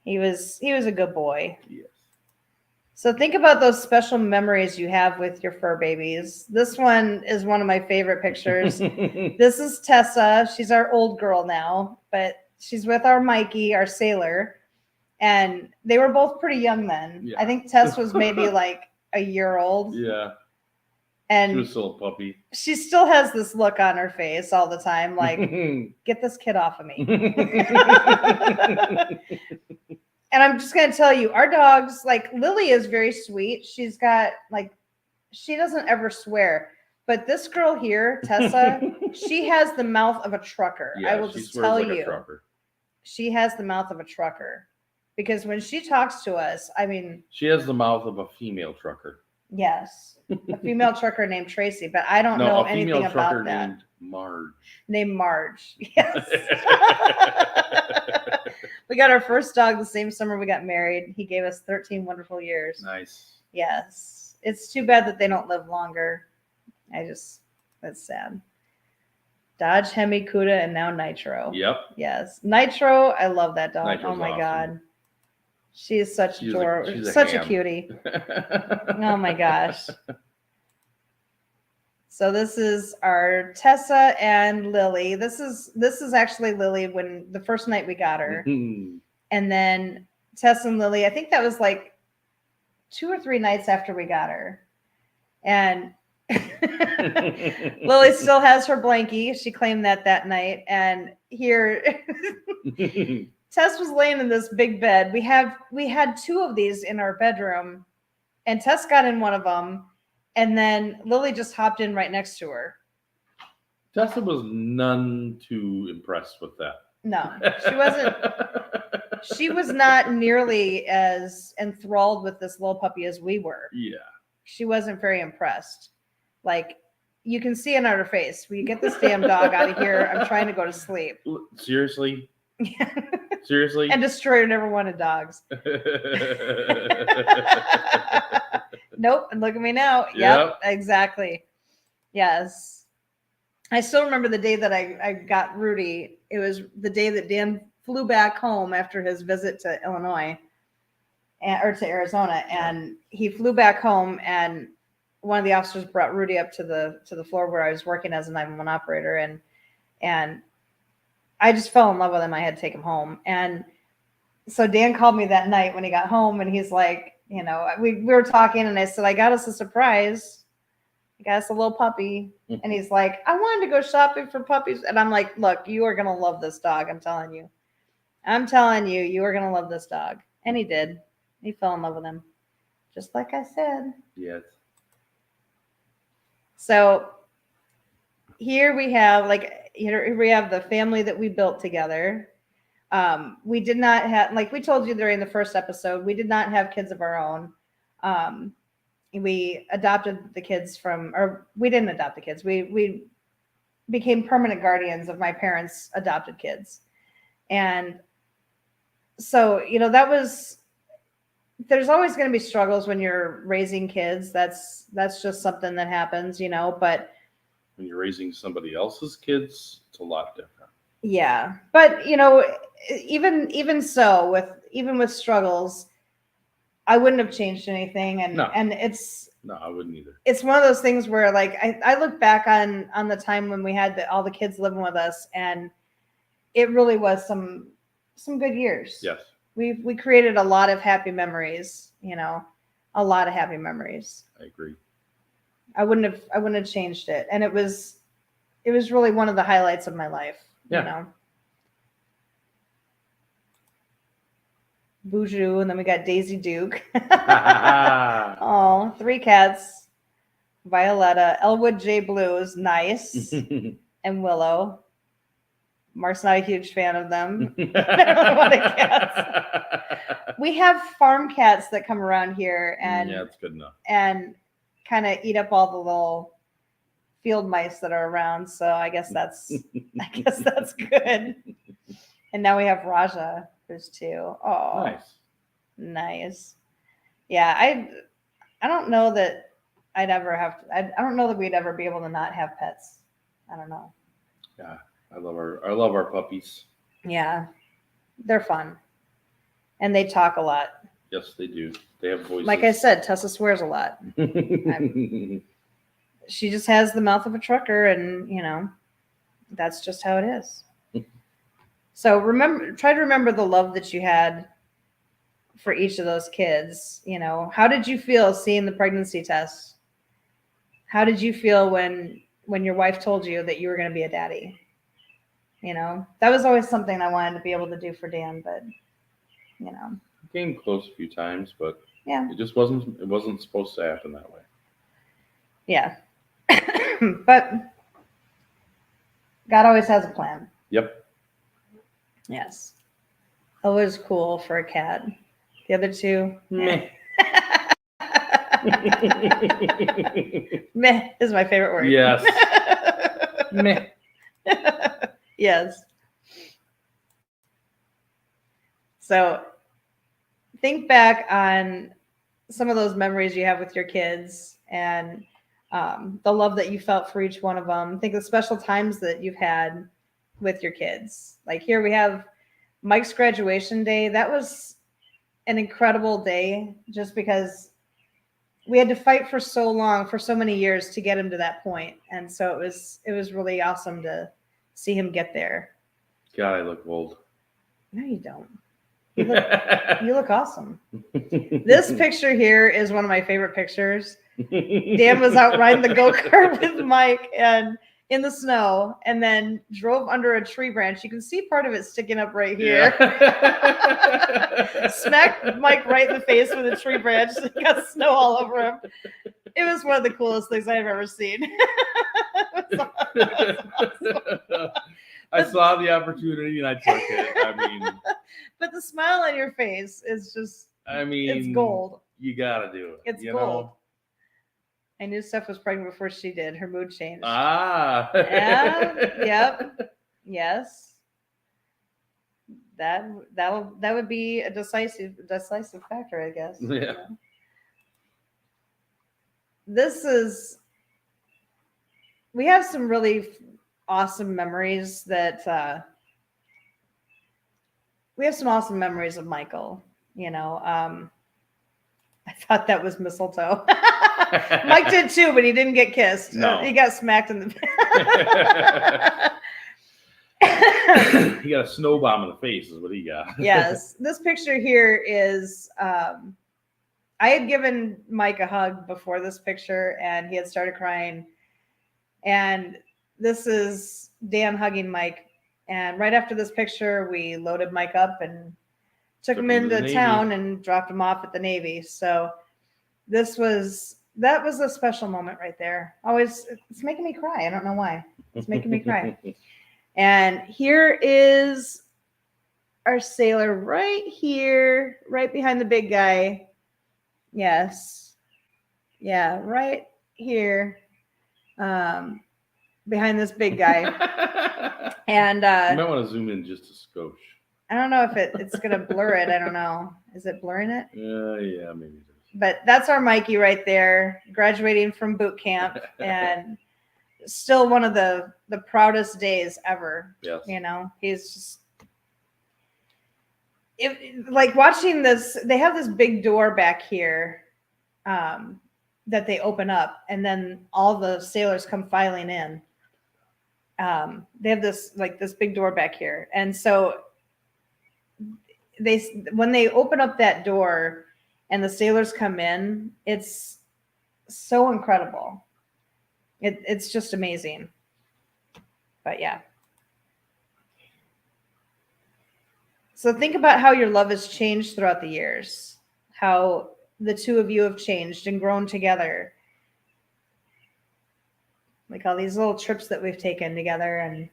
He was a good boy. Yes. So think about those special memories you have with your fur babies. This one is one of my favorite pictures. This is Tessa. She's our old girl now, but she's with our Mikey, our sailor. And they were both pretty young then. Yeah. I think Tess was maybe like a year old. Yeah. And she was still a puppy. She still has this look on her face all the time, like, get this kid off of me. And I'm just going to tell you, our dogs, like Lily is very sweet. She's got she doesn't ever swear, But this girl here, Tessa, she has the mouth of a trucker. Yeah, I will she just swears tell like you. a trucker. She has the mouth of a trucker. Because when she talks to us, I mean, She has the mouth of a female trucker. yes, a female trucker named Tracy, but I don't No, know a female anything trucker about that. named Marge. Named Marge. Yes. We got our first dog the same summer we got married. He gave us 13 wonderful years. Nice. Yes. It's too bad that they don't live longer. That's sad. Dodge, Hemi, Cuda, and now Nitro. Yep. Yes. Nitro, I love that dog. Nitro's oh my awesome. God. She is such She's such a ham. cutie. Oh my gosh. So this is our Tessa and Lily. This is actually Lily when the first night we got her. And then Tessa and Lily, I think that was like 2 or 3 nights after we got her. And Lily still has her blankie. She claimed that night. And here Tess was laying in this big bed. We had 2 of these in our bedroom, and Tess got in one of them, and then Lily just hopped in right next to her. Tessa was none too impressed with that. No, she wasn't. She was not nearly as enthralled with this little puppy as we were. Yeah. She wasn't very impressed. Like, you can see it on her face. Will you get this damn dog out of here? I'm trying to go to sleep. Seriously? Seriously? And destroyer never wanted dogs. Nope. And look at me now. Yep, exactly. Yes. I still remember the day that I got Rudy. It was the day that Dan flew back home after his visit to Illinois or to Arizona. And he flew back home, and one of the officers brought Rudy up to the floor where I was working as a 911 operator. And I just fell in love with him. I had to take him home. And so Dan called me that night when he got home, and he's like, you know, we were talking, and I said, I got us a surprise. I got us a little puppy. And he's like, I wanted to go shopping for puppies. And I'm like, look, you are going to love this dog. I'm telling you, you are going to love this dog. And he did. He fell in love with him. Just like I said. Yes. So here we have the family that we built together. We did not have, like we told you during the first episode, we did not have kids of our own. We adopted the kids we didn't adopt the kids. We became permanent guardians of my parents' adopted kids. And so, you know, there's always going to be struggles when you're raising kids. That's just something that happens, you know, but when you're raising somebody else's kids, it's a lot different. Yeah. But, you know, even so, with struggles, I wouldn't have changed anything. And No. and No, I wouldn't either. It's one of those things where, like, I look back on the time when we had all the kids living with us, and it really was some good years. Yes. We created a lot of happy memories, you know, a lot of happy memories. I agree. I wouldn't have changed it. And it was really one of the highlights of my life. Yeah. You know. Boujou, and then we got Daisy Duke. Oh, 3 cats. Violetta, Elwood J. Blues, nice. And Willow. Mark's not a huge fan of them. I don't want cats. We have farm cats that come around here, and yeah, it's good enough. And kind of eat up all the little field mice that are around. So I guess that's good. And now we have Raja, who's 2. Oh, nice. Yeah, I don't know that I'd ever have to, I don't know that we'd ever be able to not have pets. I don't know. Yeah, I love our puppies. Yeah, they're fun, and they talk a lot. Yes, they do. They have voices. Like I said, Tessa swears a lot. She just has the mouth of a trucker, and you know, that's just how it is. So try to remember the love that you had for each of those kids. You know, how did you feel seeing the pregnancy test? How did you feel when your wife told you that you were going to be a daddy? You know, that was always something I wanted to be able to do for Dan, but you know, came close a few times, but yeah, it just wasn't supposed to happen that way. Yeah. But God always has a plan. Yep. Yes. Always cool for a cat. The other two, Meh. Meh is my favorite word. Yes. Meh. Yes. So think back on some of those memories you have with your kids and the love that you felt for each one of them. Think of special times that you've had with your kids. Like here we have Mike's graduation day. That was an incredible day just because we had to fight for so long, for so many years to get him to that point. And so it was really awesome to see him get there. God, I look old. No, you don't. You look awesome. This picture here is one of my favorite pictures. Dan was out riding the go-kart with Mike and in the snow and then drove under a tree branch. You can see part of it sticking up right here. Yeah. Smacked Mike right in the face with a tree branch. Got snow all over him. It was one of the coolest things I've ever seen. I saw the opportunity and I took it. I mean, but the smile on your face is just, it's gold. You gotta do it. It's gold. I knew Steph was pregnant before she did. Her mood changed. Ah. Yeah. Yep. Yes. That would be a decisive factor, I guess. Yeah. We have some really awesome memories that we have some awesome memories of Michael. I thought that was mistletoe. Mike did too, but he didn't get kissed. No. He got smacked in the He got a snow bomb in the face is what he got. Yes. This picture here is I had given Mike a hug before this picture and he had started crying. And this is Dan hugging Mike. And right after this picture, we loaded Mike up and took him into town and dropped him off at the Navy. So that was a special moment right there. Always, it's making me cry. I don't know why. It's making me cry. And here is our sailor right here, right behind the big guy. Yes. Yeah, right here. Behind this big guy. And you might want to zoom in just a skosh. I don't know if it's going to blur it. I don't know. Is it blurring it? Yeah, maybe it is. But that's our Mikey right there, graduating from boot camp and still one of the proudest days ever. Yes. He's just like watching this. They have this big door back here that they open up and then all the sailors come filing in. They have this big door back here. And so when they open up that door and the sailors come in, it's so incredible. It's just amazing. But yeah. So think about how your love has changed throughout the years, how the two of you have changed and grown together. Like all these little trips that we've taken together and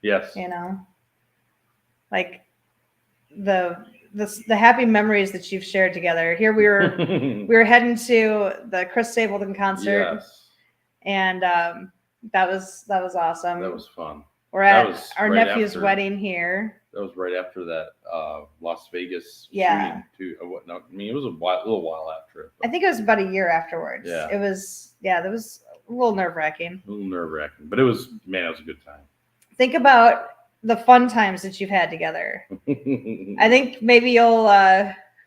yes, like the happy memories that you've shared together. Here we were heading to the Chris Stapleton concert. Yes. And that was awesome. That was fun. We're at our nephew's wedding here. That was right after that Las Vegas shooting too. I mean, it was a little while after. I think it was about a year afterwards. Yeah. It was, that was a little nerve-wracking. But it was a good time. Think about the fun times that you've had together. I think maybe you'll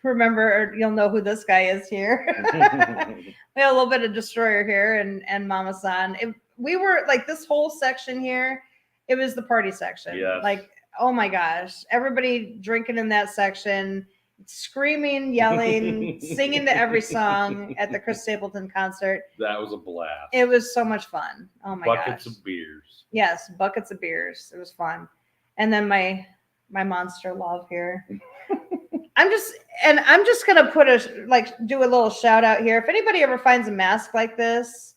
remember, or you'll know who this guy is here. We have a little bit of Destroyer here and Mama San. We were like this whole section here, it was the party section. Yes. Like, oh my gosh, everybody drinking in that section, screaming, yelling, singing to every song at the Chris Stapleton concert. That was a blast. It was so much fun. Oh my gosh. Buckets of beers. Yes, buckets of beers. It was fun. And then my monster love here. I'm just gonna do a little shout out here. If anybody ever finds a mask like this,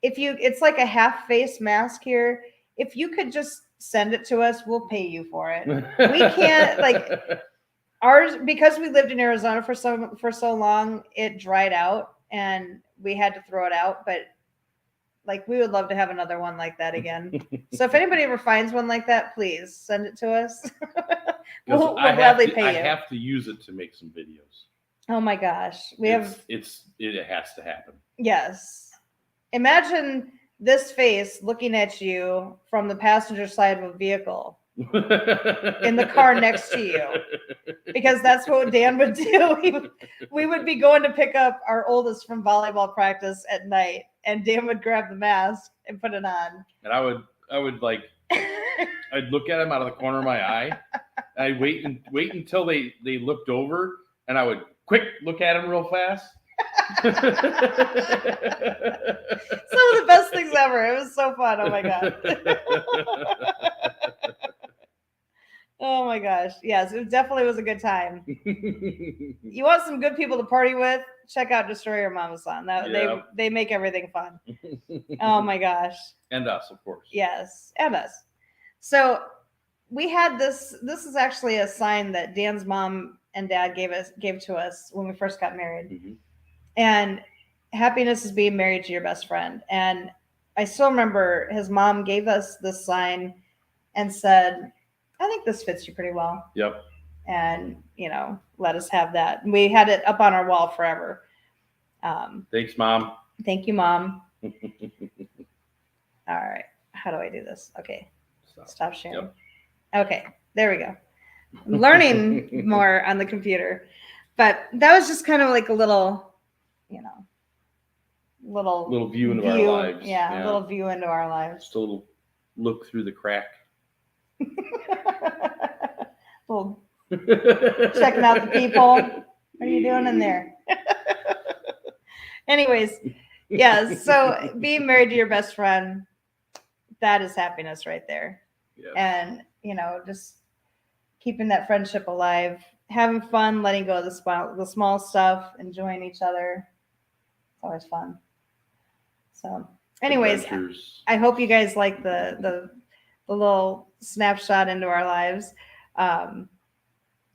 it's like a half face mask here. If you could just send it to us, we'll pay you for it. We can't, like, ours, because we lived in Arizona for so long, it dried out and we had to throw it out. But like, we would love to have another one like that again. So if anybody ever finds one like that, please send it to us. we'll gladly pay you. I have to use it to make some videos. Oh my gosh. It has to happen. Yes. Imagine this face looking at you from the passenger side of a vehicle in the car next to you, because that's what Dan would do. We would be going to pick up our oldest from volleyball practice at night, and Dan would grab the mask and put it on. And I would like, I'd look at him out of the corner of my eye. I'd wait until they looked over, and I would quick look at him real fast. Some of the best things ever. It was so fun. Oh my god. Oh my gosh. Yes, it definitely was a good time. You want some good people to party with? Check out Destroy Your Mama Song. They make everything fun. Oh my gosh. And us, of course. Yes, and us. So we had this. This is actually a sign that Dan's mom and dad gave to us when we first got married. Mm-hmm. And happiness is being married to your best friend. And I still remember his mom gave us this sign and said, I think this fits you pretty well. Yep. And, let us have that. We had it up on our wall forever. Thanks, Mom. Thank you, Mom. All right. How do I do this? Okay. Stop sharing. Yep. Okay. There we go. I'm learning more on the computer. But that was just kind of like a little view into our lives. Yeah, a little view into our lives. Just a little look through the crack. Well, checking out the people. What are you doing in there? Anyways, yeah, so being married to your best friend, that is happiness right there. Yep. And, just keeping that friendship alive, having fun, letting go of the small stuff, enjoying each other. It's always fun. So anyways, adventures. I hope you guys like the little snapshot into our lives.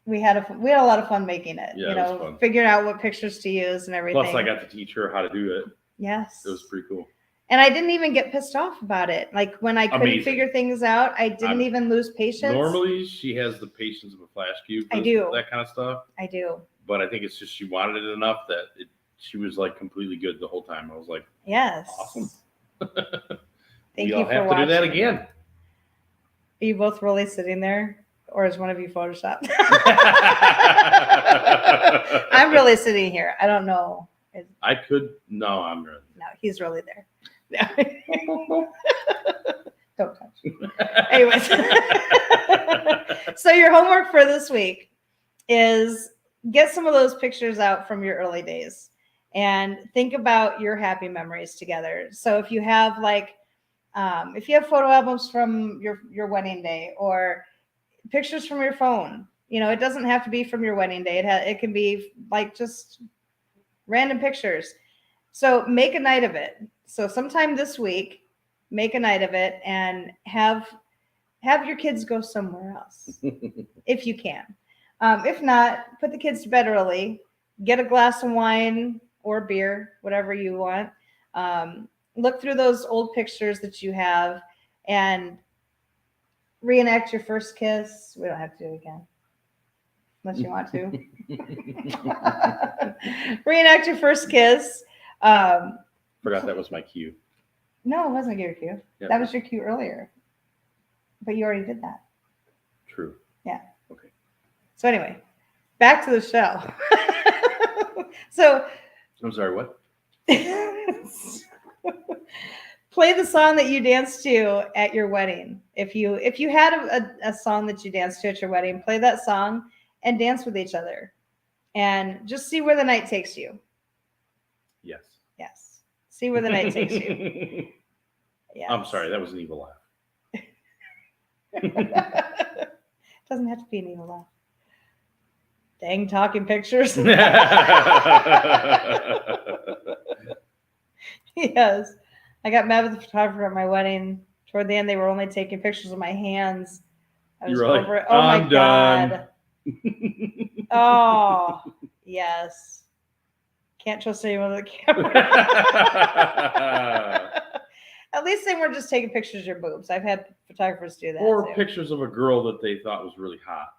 We had a lot of fun making it. Yeah, it was fun. Figuring out what pictures to use and everything. Plus, I got to teach her how to do it. Yes, it was pretty cool. And I didn't even get pissed off about it. Like when I couldn't figure things out, I didn't even lose patience. Normally, she has the patience of a flash cube. I do. That kind of stuff. I do. But I think it's just she wanted it enough that she was like completely good the whole time. I was like, yes. Awesome. Thank you for watching. We'll have to do that again. Are you both really sitting there? Or is one of you Photoshopped? I'm really sitting here. I don't know. I could. No, I'm really. No, he's really there. Don't touch. Anyways. So your homework for this week is get some of those pictures out from your early days and think about your happy memories together. So if you have if you have photo albums from your wedding day or pictures from your phone, it doesn't have to be from your wedding day. It can be like just random pictures. So make a night of it. So sometime this week, make a night of it and have your kids go somewhere else if you can. If not, put the kids to bed early, get a glass of wine or beer, whatever you want. Look through those old pictures that you have and reenact your first kiss. We don't have to do it again. Unless you want to. Reenact your first kiss. Forgot that was my cue. No, it wasn't your cue. Yep. That was your cue earlier. But you already did that. True. Yeah. Okay. So anyway, back to the show. So I'm sorry, what? Play the song that you danced to at your wedding. If you had a song that you danced to at your wedding, play that song and dance with each other. And just see where the night takes you. Yes. Yes. See where the night takes you. Yes. I'm sorry, that was an evil laugh. Doesn't have to be an evil laugh. Dang talking pictures. Yes. I got mad with the photographer at my wedding. Toward the end, they were only taking pictures of my hands. I was You're like, over it. Oh my I'm done. God. Oh, yes. Can't trust anyone with a camera. At least they weren't just taking pictures of your boobs. I've had photographers do that. Or too. pictures of a girl that they thought was really hot.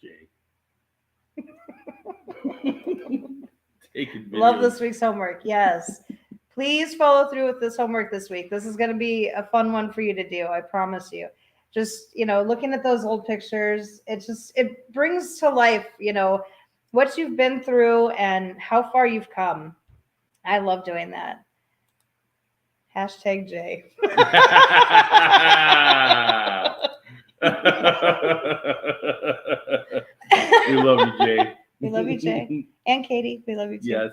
Jay. Taking videos. Love this week's homework. Yes. Please follow through with this homework this week. This is going to be a fun one for you to do. I promise you. Just, looking at those old pictures, it brings to life, what you've been through and how far you've come. I love doing that. Hashtag J. We love you, Jay. We love you, Jay. And Katie, we love you too. Yes.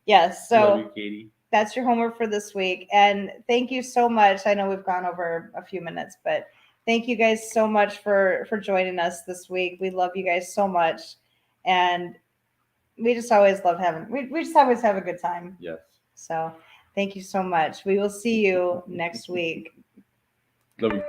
Yes. We love So you, Katie. that's your homework for this week. And thank you so much. I know we've gone over a few minutes, but thank you guys so much for joining us this week. We love you guys so much. And we just always love we just always have a good time. Yes. So thank you so much. We will see you next week. Love you.